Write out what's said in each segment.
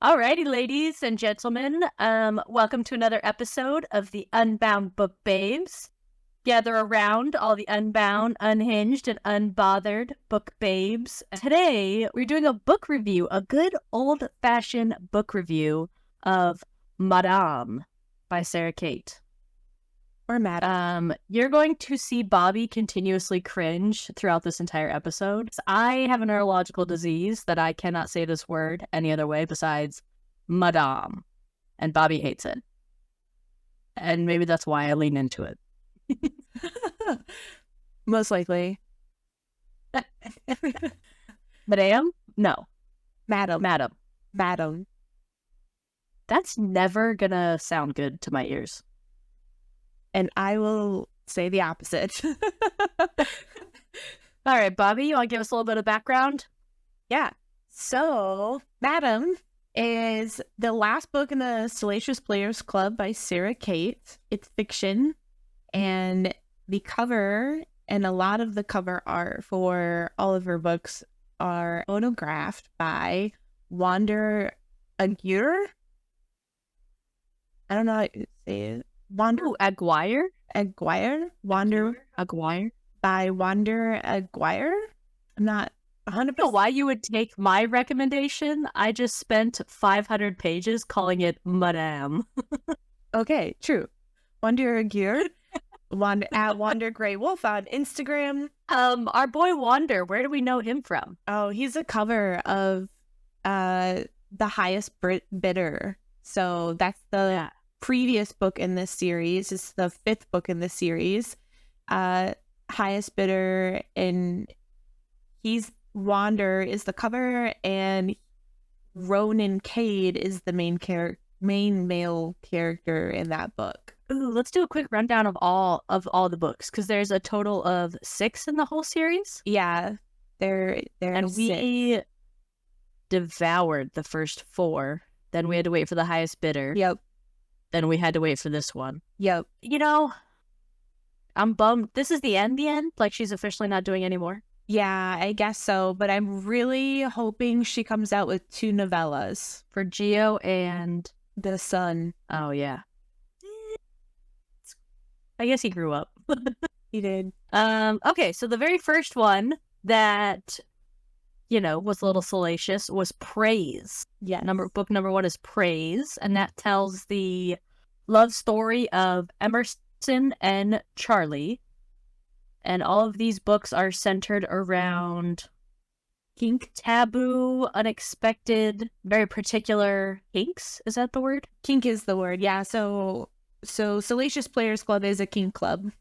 Alrighty, ladies and gentlemen, welcome to another episode of the Unbound Book Babes. Gather around, all the unbound, unhinged, and unbothered book babes. Today, we're doing a book review, a good old-fashioned book review of Madame by Sara Cate. Or Madame. You're going to see Bobbi continuously cringe throughout this entire episode. I have a neurological disease that I cannot say this word any other way besides Madame. And Bobbi hates it. And maybe that's why I lean into it. Most likely. Madame? No. Madam. That's never gonna sound good to my ears. And I will say the opposite. All right, Bobbi, you want to give us a little bit of background? Yeah. So, Madam is the last book in the Salacious Players Club by Sara Cate. It's fiction. And the cover and a lot of the cover art for all of her books are photographed by Wander Aguiar. I don't know how to say it. Wander Aguiar? Wander Aguiar? By Wander Aguiar. I'm not 100%. I don't know why you would take my recommendation. I just spent 500 pages calling it Madame. Okay, true. Wander Aguiar. At Wander Grey Wolf on Instagram. Our boy Wander, where do we know him from? Oh, he's a cover of The Highest Bidder. So that's the previous book in this series. It's the 5th book in this series. Highest Bidder, and Wander is the cover, and Rowan Cade is the main male character in that book. Ooh, let's do a quick rundown of all the books, because there's a total of 6 in the whole series. Yeah, and we devoured the first 4. Then we had to wait for The Highest Bidder. Yep. Then we had to wait for this one. Yep. You know, I'm bummed. This is the end? Like, she's officially not doing anymore? Yeah, I guess so. But I'm really hoping she comes out with 2 novellas. For Geo and The Sun. Oh, yeah. I guess he grew up. He did. Okay, so the very first one that, was a little salacious was Praise. Yeah. Book number 1 is Praise, and that tells the love story of Emerson and Charlie. And all of these books are centered around kink, taboo, unexpected, very particular kinks. Is that the word? Kink is the word, yeah. So Salacious Players Club is a kink club.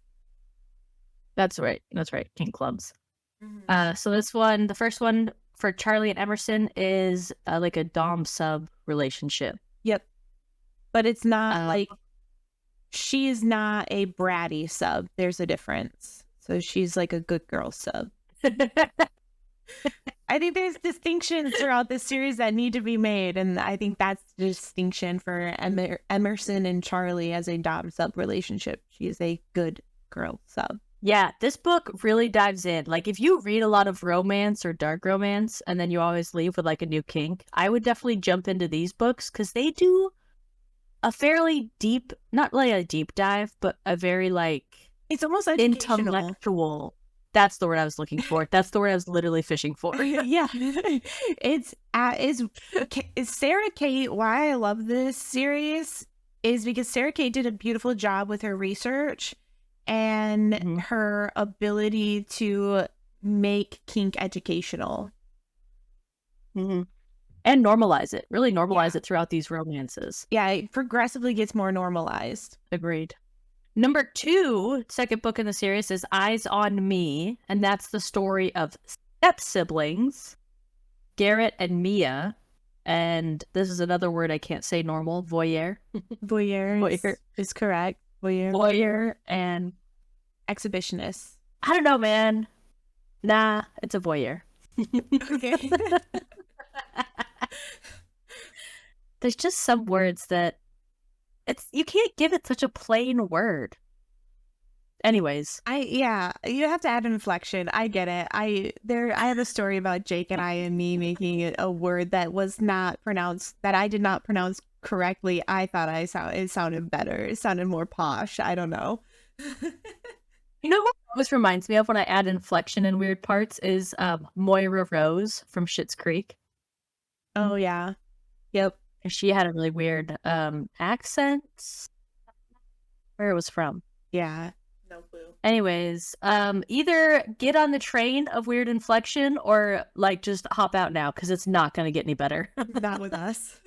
That's right. Kink clubs. Mm-hmm. So this one, the first one for Charlie and Emerson is like a dom sub relationship. Yep. But it's not she is not a bratty sub. There's a difference. So she's like a good girl sub. I think there's distinctions throughout this series that need to be made, and I think that's the distinction for Emerson and Charlie as a dom sub relationship. She is a good girl sub. Yeah, this book really dives in. Like, if you read a lot of romance or dark romance, and then you always leave with like a new kink, I would definitely jump into these books, because they do a fairly deep, not like a deep dive, but a very it's almost intellectual. That's the word I was looking for. That's the word I was literally fishing for. Yeah. Is Sara Cate, why I love this series is because Sara Cate did a beautiful job with her research and her ability to make kink educational. Mm-hmm. And normalize it. Really normalize it throughout these romances. Yeah, it progressively gets more normalized. Agreed. Number 2, second book in the series, is Eyes on Me, and that's the story of step-siblings, Garrett and Mia, and this is another word I can't say normal, voyeur. Voyeur is correct. Voyeur and exhibitionist. I don't know, man. Nah, it's a voyeur. Okay. There's just some words that you can't give it such a plain word. Anyways. You have to add an inflection. I get it. I have a story about Jake and I and me making it a word that was not pronounced, that I did not pronounce correctly. I thought it sounded better. It sounded more posh. I don't know. You know what always reminds me of when I add inflection in weird parts is Moira Rose from Schitt's Creek. Oh yeah. Yep. She had a really weird accent. Where it was from. Yeah. No clue. Anyways, either get on the train of weird inflection or like just hop out now because it's not going to get any better. Not with us.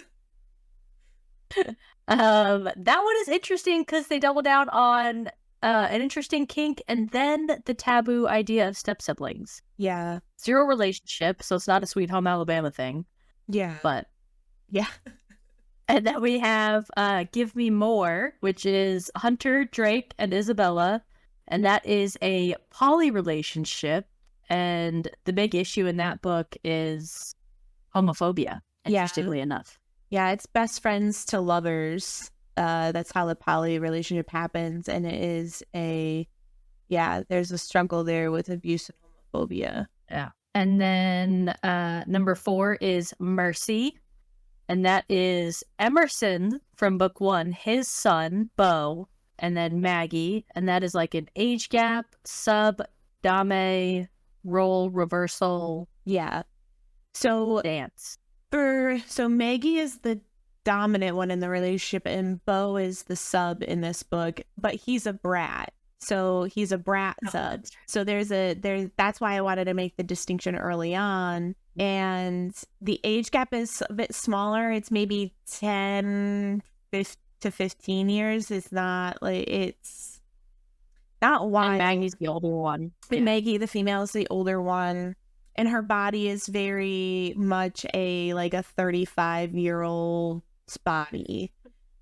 That one is interesting because they double down on an interesting kink and then the taboo idea of step siblings. Yeah. 0 relationship, so it's not a Sweet Home Alabama thing. Yeah. But yeah. And then we have Give Me More, which is Hunter, Drake, and Isabella. And that is a poly relationship. And the big issue in that book is homophobia, interestingly enough. Yeah, it's best friends to lovers. That's how the poly relationship happens. And it is there's a struggle there with abuse and homophobia. Yeah. And then number 4 is Mercy. And that is Emerson from book 1, his son, Beau, and then Maggie. And that is like an age gap, sub, domme, role, reversal. Yeah. So dance. So Maggie is the dominant one in the relationship and Beau is the sub in this book, but he's a brat. So he's a brat sub. So that's why I wanted to make the distinction early on. And the age gap is a bit smaller. It's maybe 10 to 15 years. It's not wide. And Maggie's the older one. Yeah. Maggie, the female, is the older one. And her body is very much a 35-year-old body.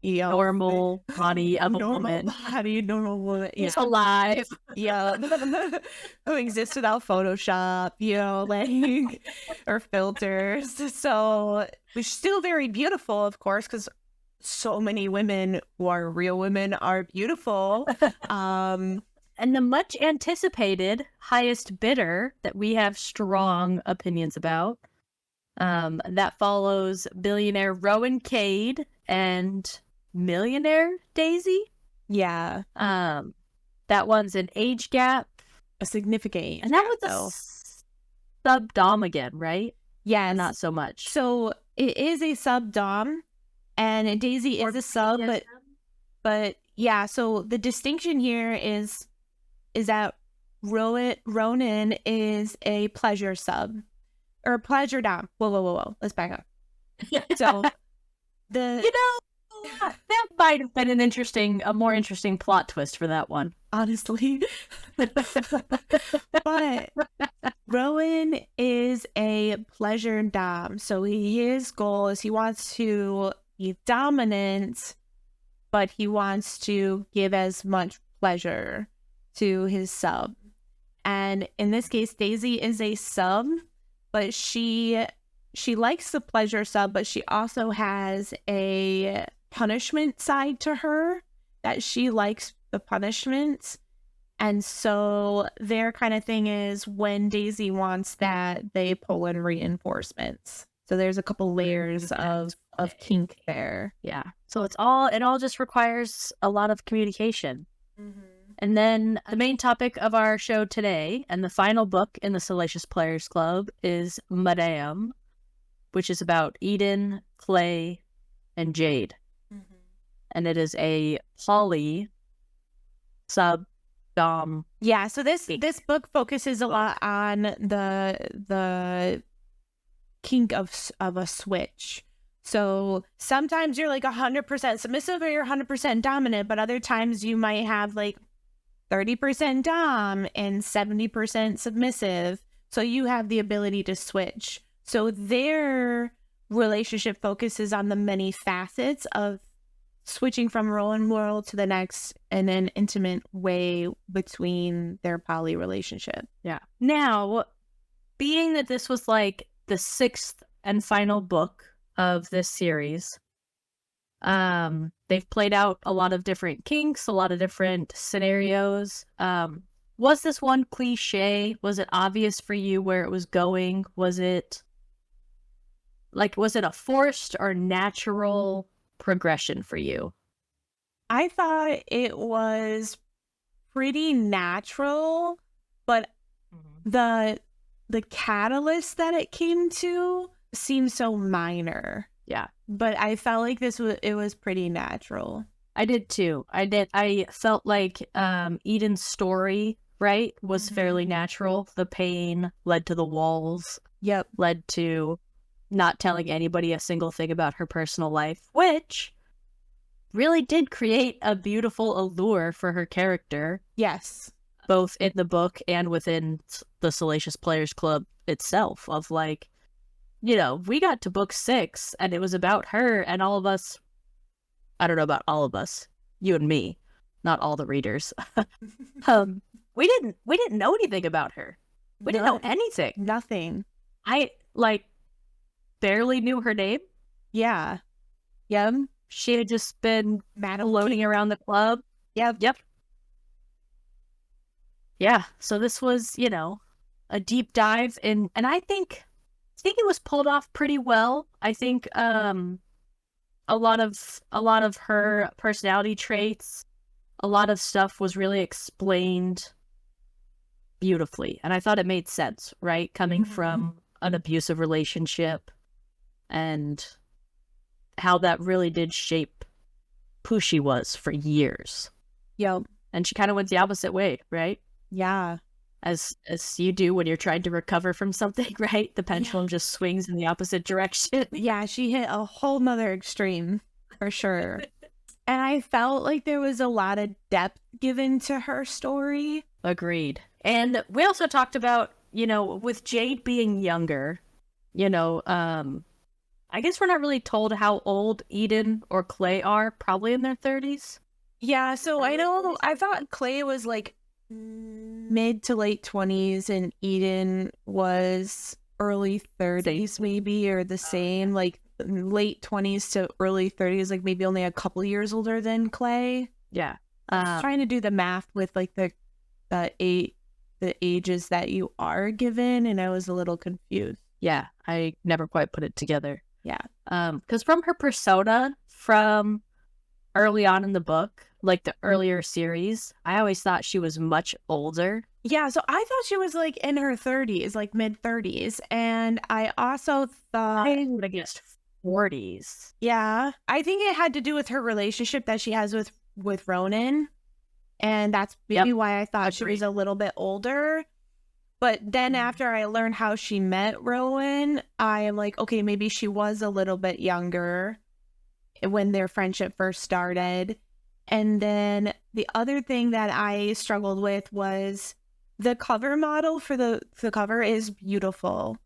Normal body of a woman. Normal woman. Yeah. It's alive. Yeah. Who exists without Photoshop, or filters. So she's still very beautiful, of course, because so many women who are real women are beautiful. And the much anticipated highest bidder that we have strong opinions about, that follows billionaire Rowan Cade and millionaire Daisy. Yeah. That one's an age gap, a significant age and that gap, was a sub dom again, right? Yeah, not so much. So it is a sub dom, and Daisy is a sub, but yeah. So the distinction here is that Ronan is a pleasure sub or pleasure dom. Whoa. Let's back up. So that might have been a more interesting plot twist for that one, honestly. But Rowan is a pleasure dom. So his goal is he wants to be dominant, but he wants to give as much pleasure to his sub. And in this case, Daisy is a sub, but she likes the pleasure sub, but she also has a punishment side to her, that she likes the punishment. And so their kind of thing is when Daisy wants that, they pull in reinforcements. So there's a couple layers of kink there. Yeah. So it all just requires a lot of communication. Mm-hmm. And then the main topic of our show today, and the final book in the Salacious Players Club, is Madame, which is about Eden, Clay, and Jade. Mm-hmm. And it is a poly sub-dom. Yeah, so this book focuses a lot on the kink of a switch. So sometimes you're 100% submissive or you're 100% dominant, but other times you might have 30% dom and 70% submissive. So you have the ability to switch. So their relationship focuses on the many facets of switching from role and world to the next in an intimate way between their poly relationship. Yeah. Now, being that this was the 6th and final book of this series, They've played out a lot of different kinks, a lot of different scenarios. Was this one cliche? Was it obvious for you where it was going? Was it a forced or natural progression for you? I thought it was pretty natural, but the catalyst that it came to seemed so minor. Yeah. But I felt like it was pretty natural. I did too. I felt like Eden's story, right, was fairly natural. The pain led to the walls. Yep. Led to not telling anybody a single thing about her personal life, which really did create a beautiful allure for her character. Yes. Both in the book and within the Salacious Players Club itself, of like, you know, we got to book 6 and it was about her, and all of us, I don't know about all of us, you and me, not all the readers. We didn't know anything about her. We didn't know anything. Nothing. I barely knew her name. Yeah. Yep. She had just been floating around the club. Yep. Yeah. So this was, you know, a deep dive in, and I think it was pulled off pretty well. I think a lot of her personality traits, a lot of stuff was really explained beautifully, and I thought it made sense, right? Coming from an abusive relationship, and how that really did shape who she was for years. Yep. And she kind of went the opposite way, right? Yeah. As you do when you're trying to recover from something, right? The pendulum just swings in the opposite direction. Yeah, she hit a whole nother extreme, for sure. And I felt like there was a lot of depth given to her story. Agreed. And we also talked about, you know, with Jade being younger, you know, I guess we're not really told how old Eden or Clay are, probably in their 30s. Yeah, so I thought Clay was like mid to late 20s and Eden was early 30s maybe, or the same, like late 20s to early 30s, like maybe only a couple years older than Clay. Yeah. I was trying to do the math with like the ages that you are given, and I was a little confused. Yeah, I never quite put it together. Yeah. Because from her persona from early on in the book, like the earlier series, I always thought she was much older. Yeah, so I thought she was like in her 30s, like mid 30s, and I also thought I would have guessed 40s. Yeah, I think it had to do with her relationship that she has with Rowan, and that's maybe why I thought she was a little bit older. But then after I learned how she met Rowan, I am like, okay, maybe she was a little bit younger when their friendship first started. And then the other thing that I struggled with was the cover model for the cover is beautiful.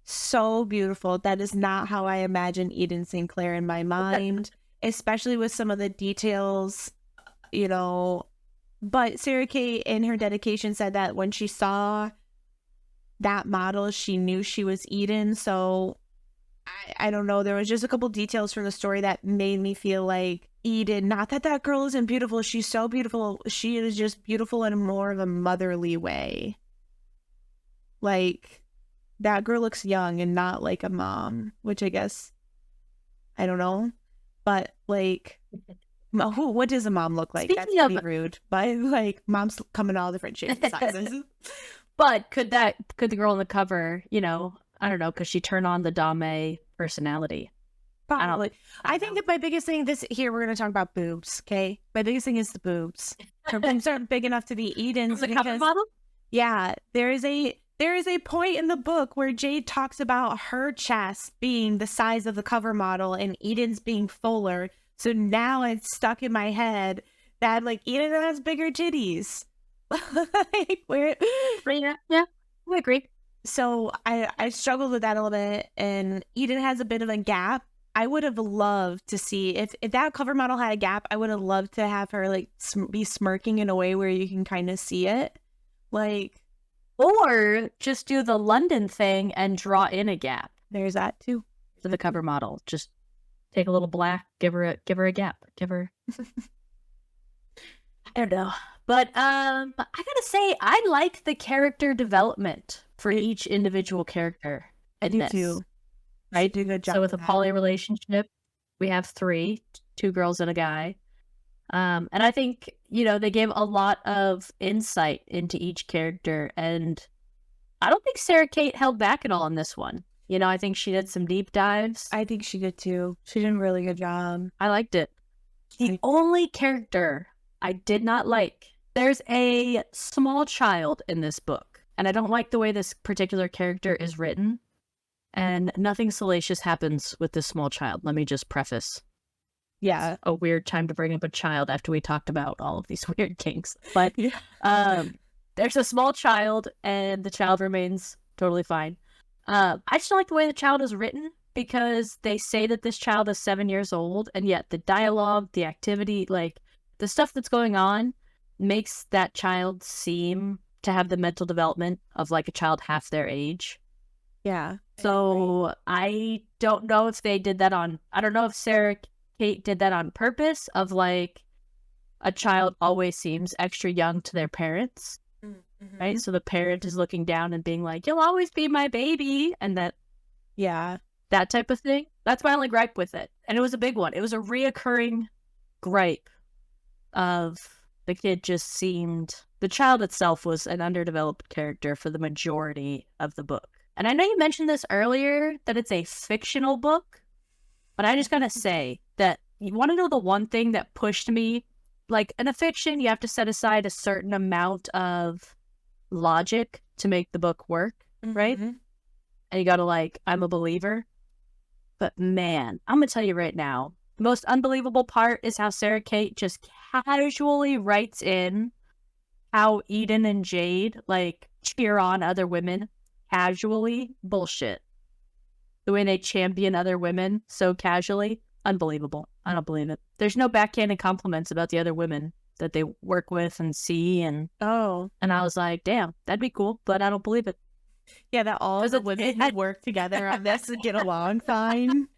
So beautiful. That is not how I imagine Eden Sinclair in my mind, especially with some of the details, you know. But Sara Cate in her dedication said that when she saw that model, she knew she was Eden. So I don't know. There was just a couple details from the story that made me feel like Eden, not that girl isn't beautiful. She's so beautiful. She is just beautiful in more of a motherly way. Like, that girl looks young and not like a mom, which I guess, I don't know. But like, what does a mom look like? Speaking That's pretty rude. But like, moms come in all different shapes and sizes. But could the girl on the cover, you know, I don't know, could she turn on the domme personality? Probably. I think that my biggest thing we're going to talk about boobs, okay? My biggest thing is the boobs. Her boobs aren't big enough to be Eden's. The cover model? Yeah, there is a point in the book where Jade talks about her chest being the size of the cover model and Eden's being fuller. So now it's stuck in my head that like Eden has bigger titties. Like, yeah, we agree. So I struggled with that a little bit, and Eden has a bit of a gap. I would have loved to see if that cover model had a gap. I would have loved to have her like be smirking in a way where you can kind of see it, like, or just do the London thing and draw in a gap. There's that too For the cover model, just Take a little black, give her a gap, give her. I don't know, but I gotta say I like the character development for each individual character. I do too. I do a good job. So with a poly relationship, we have 3, 2 girls and a guy. And I think, they gave a lot of insight into each character, and I don't think Sara Cate held back at all in this one. I think she did some deep dives. I think she did too. She did a really good job. I liked it. The only character I did not like, there's a small child in this book, and I don't like the way this particular character is written, and nothing salacious happens with this small child. Let me just preface. Yeah. A weird time to bring up a child after we talked about all of these weird kinks. But there's a small child, and the child remains totally fine. I just don't like the way the child is written, because they say that this child is 7 years old, and yet the dialogue, the activity, like the stuff that's going on makes that child seem to have the mental development of like a child half their age. Yeah. So I don't know if they did that I don't know if Sara Cate did that on purpose, of like a child always seems extra young to their parents. Mm-hmm. Right? So the parent is looking down and being like, you'll always be my baby. And that type of thing. That's my only gripe with it. And it was a big one. It was a reoccurring gripe of the kid the child itself was an underdeveloped character for the majority of the book. And I know you mentioned this earlier, that it's a fictional book, but I just gotta say that you want to know the one thing that pushed me, like in a fiction, you have to set aside a certain amount of logic to make the book work, right? And you gotta I'm a believer. But man, I'm gonna tell you right now, the most unbelievable part is how Sara Cate just casually writes in how Eden and Jade cheer on other women casually. Bullshit. The way they champion other women so casually, unbelievable. I don't believe it. There's no backhanded compliments about the other women that they work with and see, and I was like, damn, that'd be cool, but I don't believe it. Yeah, that all the women who work together on this and get along fine.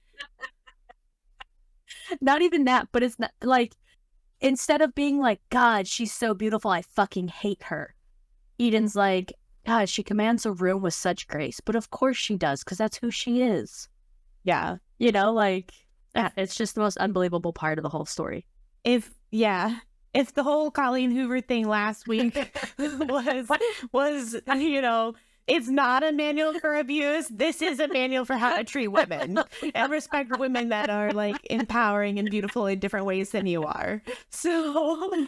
Not even that, but it's not instead of being like, God, she's so beautiful, I fucking hate her, Eden's like, God, she commands a room with such grace, but of course she does, because that's who she is. Yeah. It's just the most unbelievable part of the whole story. If the whole Colleen Hoover thing last week was it's not a manual for abuse. This is a manual for how to treat women and respect women that are empowering and beautiful in different ways than you are. So,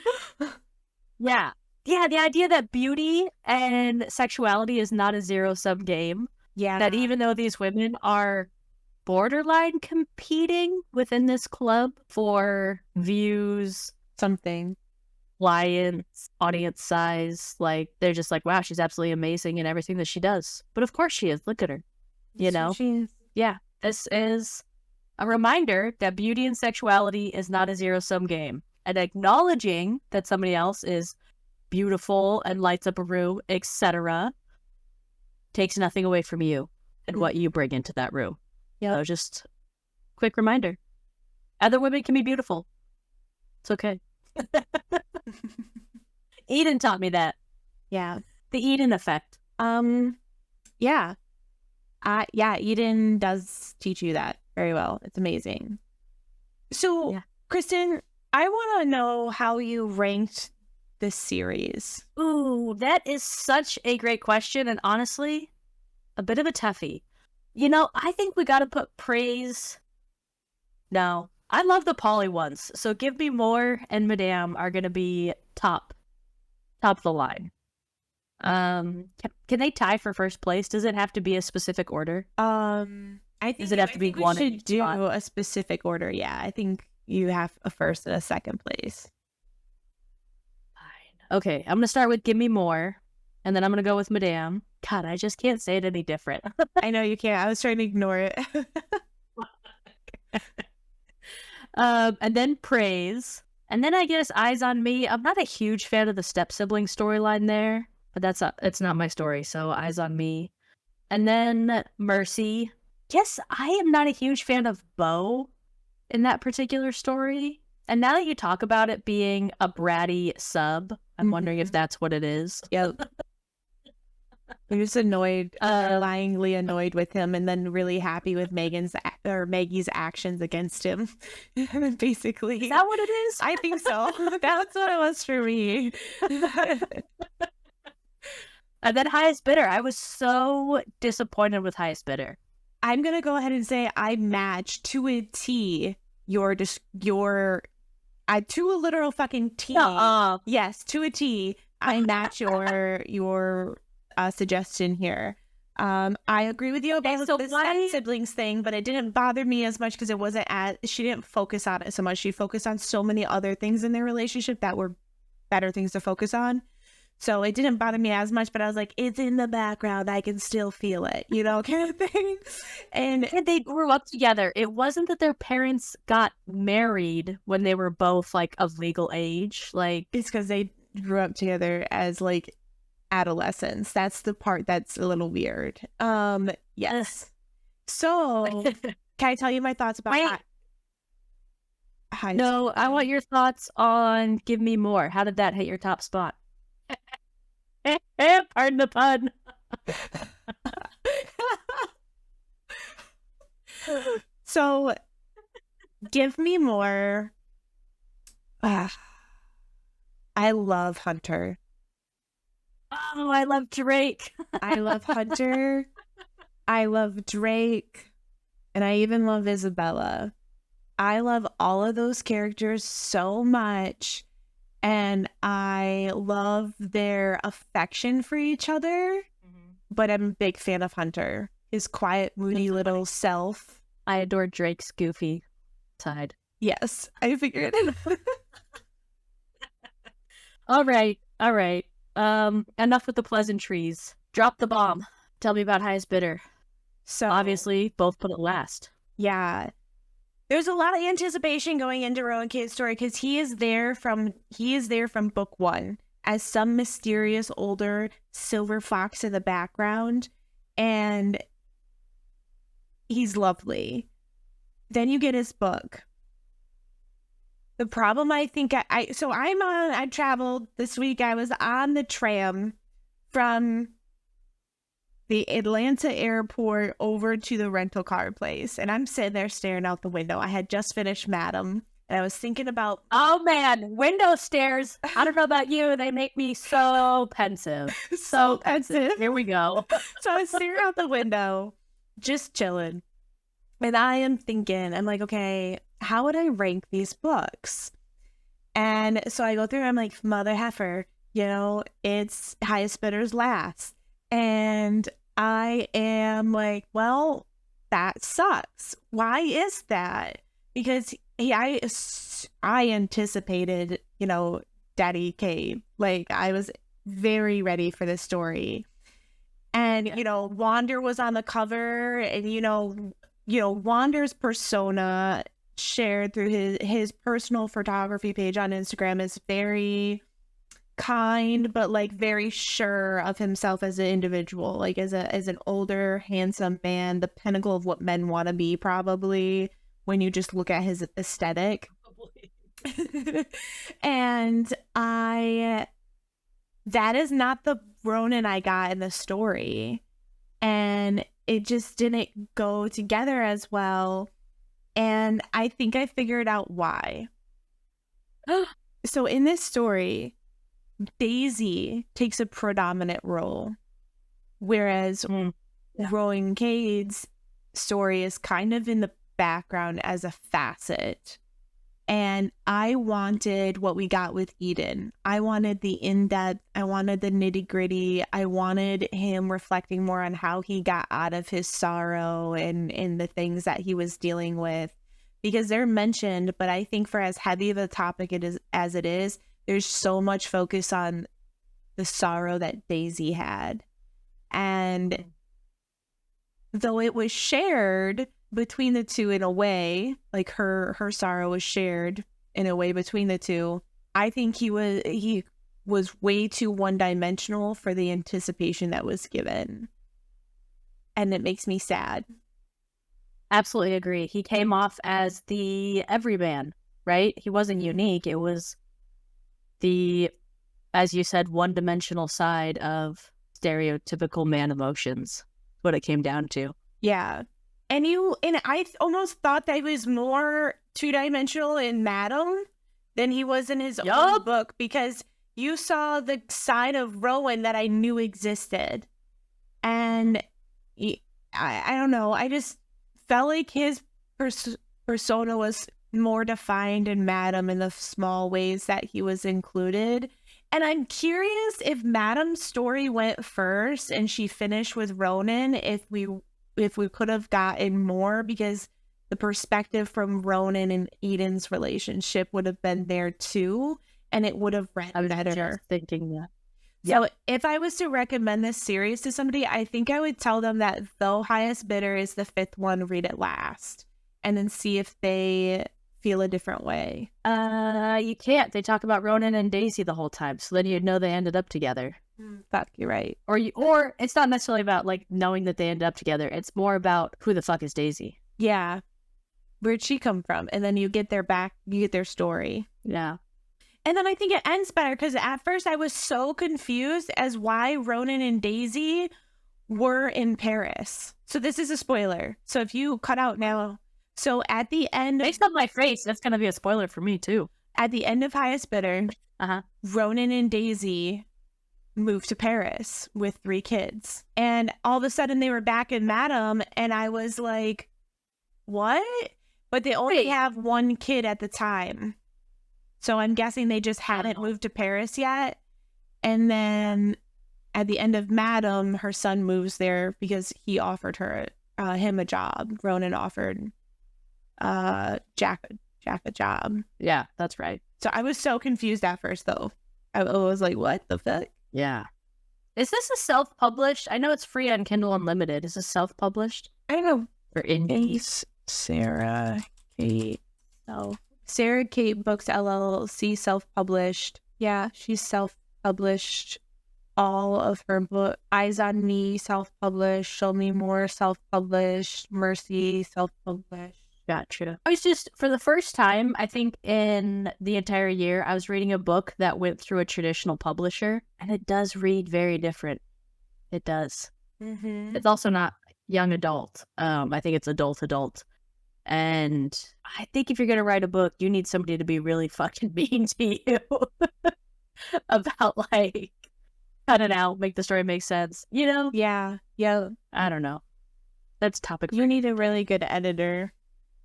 yeah, the idea that beauty and sexuality is not a zero-sum game. Yeah, that even though these women are borderline competing within this club for views, something, clients, audience size, they're just like, wow, she's absolutely amazing in everything that she does. But of course she is. Look at her. She is. Yeah, this is a reminder that beauty and sexuality is not a zero-sum game. And acknowledging that somebody else is beautiful and lights up a room, etc., takes nothing away from you and what you bring into that room. So just quick reminder. Other women can be beautiful. It's okay. Eden taught me that. Yeah. The Eden effect. Yeah. Eden does teach you that very well. It's amazing. So, Kristin, I want to know how you ranked this series. Ooh, that is such a great question, and honestly, a bit of a toughie. I think we got to put praise. No, I love the poly ones. So Give Me More and Madame are going to be top of the line. Can they tie for first place? Does it have to be a specific order? I think does it have to be one? We should do a specific order. Yeah, I think you have a first and a second place. Fine. Okay, I'm gonna start with Give Me More, and then I'm gonna go with Madame. God, I just can't say it any different. I know you can't. I was trying to ignore it. And then Praise. And then I guess Eyes on Me. I'm not a huge fan of the step-sibling storyline there, but it's not my story, so Eyes on Me. And then Mercy. Yes, I am not a huge fan of Beau, in that particular story. And now that you talk about it being a bratty sub, I'm wondering if that's what it is. Yep. He was annoyed, lyingly annoyed with him, and then really happy with Maggie's actions against him. Basically, is that what it is? I think so. That's what it was for me. And then Highest Bidder. I was so disappointed with Highest Bidder. I'm gonna go ahead and say I match to a T to a literal fucking T. Yes, to a T. I match your suggestion here. I agree with you about the siblings thing, but it didn't bother me as much because it wasn't she didn't focus on it so much. She focused on so many other things in their relationship that were better things to focus on. So it didn't bother me as much, but I was like, it's in the background. I can still feel it, kind of thing. And they grew up together. It wasn't that their parents got married when they were both like of legal age. Like, it's because they grew up together as like adolescents. That's the part that's a little weird. Yes. So can I tell you my thoughts about No, I want your thoughts on Give Me More. How did that hit your top spot? Pardon the pun. So Give Me More. I love Hunter. Oh, I love Drake. I love Hunter. I love Drake. And I even love Isabella. I love all of those characters so much. And I love their affection for each other. Mm-hmm. But I'm a big fan of Hunter. His quiet, moody little self. I adore Drake's goofy side. Yes, I figured it out. All right. Enough with the pleasantries. Drop the bomb. Tell me about Highest Bidder. So obviously, both put it last. Yeah. There's a lot of anticipation going into Rowan Cade's story because he is there from book one as some mysterious older silver fox in the background, and he's lovely. Then you get his book. The problem I think I traveled this week. I was on the tram from the Atlanta airport over to the rental car place, and I'm sitting there staring out the window. I had just finished Madam, and I was thinking about, oh man, window stares. I don't know about you, they make me so pensive. So pensive. Here we go. So I was staring out the window, just chilling, and I am thinking, I'm like, okay, how would I rank these books? And so I go through, I'm like, mother heifer, it's Highest Bidder's last. And I am like, well, that sucks. Why is that? Because I anticipated, Daddy Cade. Like, I was very ready for this story. And, Wander was on the cover, and, Wander's persona shared through his personal photography page on Instagram is very kind, but like very sure of himself as an individual, like as an older, handsome man, the pinnacle of what men want to be, probably, when you just look at his aesthetic. And that is not the Ronan I got in the story, and it just didn't go together as well. And I think I figured out why. So in this story, Daisy takes a predominant role, whereas Rowan Cade's story is kind of in the background as a facet. And I wanted what we got with Eden. I wanted the in-depth, I wanted the nitty-gritty, I wanted him reflecting more on how he got out of his sorrow and the things that he was dealing with. Because they're mentioned, but I think for as heavy of a topic as it is, there's so much focus on the sorrow that Daisy had. And though it was shared between the two in a way, like her sorrow was shared in a way between the two, I think he was way too one-dimensional for the anticipation that was given. And it makes me sad. Absolutely agree. He came off as the everyman, right? He wasn't unique. It was the, as you said, one-dimensional side of stereotypical man emotions. What it came down to. Yeah. And I almost thought that he was more two-dimensional in Madam than he was in his own book, because you saw the side of Rowan that I knew existed. And I don't know. I just felt like his persona was more defined in Madam in the small ways that he was included. And I'm curious if Madam's story went first and she finished with Ronan, if we could have gotten more, because the perspective from Ronan and Eden's relationship would have been there too, and it would have read better. Just thinking that. So if I was to recommend this series to somebody, I think I would tell them that Though Highest Bidder is the 5th one, read it last, and then see if they feel a different way. You can't. They talk about Ronan and Daisy the whole time, so then you'd know they ended up together. Fuck, you're right. Or it's not necessarily about like knowing that they ended up together. It's more about who the fuck is Daisy. Yeah, where'd she come from? And then you get their story. Yeah. And then I think it ends better, because at first I was so confused as why Ronan and Daisy were in Paris. So this is a spoiler. So if you cut out now. So at the end... Based on my face, that's going to be a spoiler for me too. At the end of Highest Bidder, Ronan and Daisy moved to Paris with 3 kids. And all of a sudden they were back in Madam, and I was like, what? But they only have 1 kid at the time. So I'm guessing they just hadn't moved to Paris yet. And then at the end of Madam, her son moves there because he offered him a job. Ronan offered Jack a job. Yeah, that's right. So I was so confused at first, though. I was like, what the fuck? Yeah. Is this a self-published? I know it's free on Kindle Unlimited. Is this self-published? I don't know. Or indie? Sara Cate. So Sara Cate Books LLC, self-published. Yeah, she's self-published all of her book. Eyes on Me, self-published. Show Me More, self-published. Mercy, self-published. Gotcha. I was just, for the first time, I think in the entire year, I was reading a book that went through a traditional publisher, and it does read very different. It does. Mm-hmm. It's also not young adult. I think it's adult. And I think if you're going to write a book, you need somebody to be really fucking mean to you about, like, cut it out, make the story make sense, you know? Yeah. I don't know. That's topic. You need a really good editor,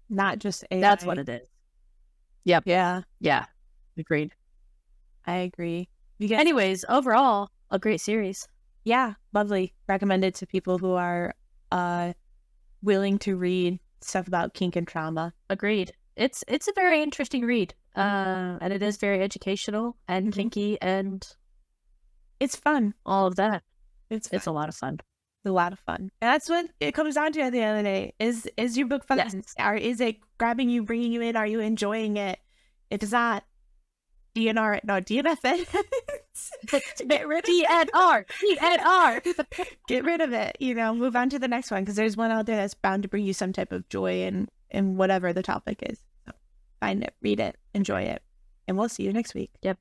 not just AI. That's what it is. Yep. Yeah. Agreed. I agree. Anyways, overall, a great series. Yeah, lovely. Recommended to people who are willing to read stuff about kink and trauma. Agreed. It's a very interesting read. And it is very educational and kinky, and it's fun. All of that. It's a lot of fun. It's a lot of fun. And that's what it comes down to at the end of the day. Is your book fun? Yes. Or is it grabbing you, bringing you in? Are you enjoying it? If it's not, DNR it. No, DNF it. Get rid of DNR. Get rid of it. Move on to the next one, because there's one out there that's bound to bring you some type of joy in whatever the topic is. So find it, read it, enjoy it, and we'll see you next week. Yep.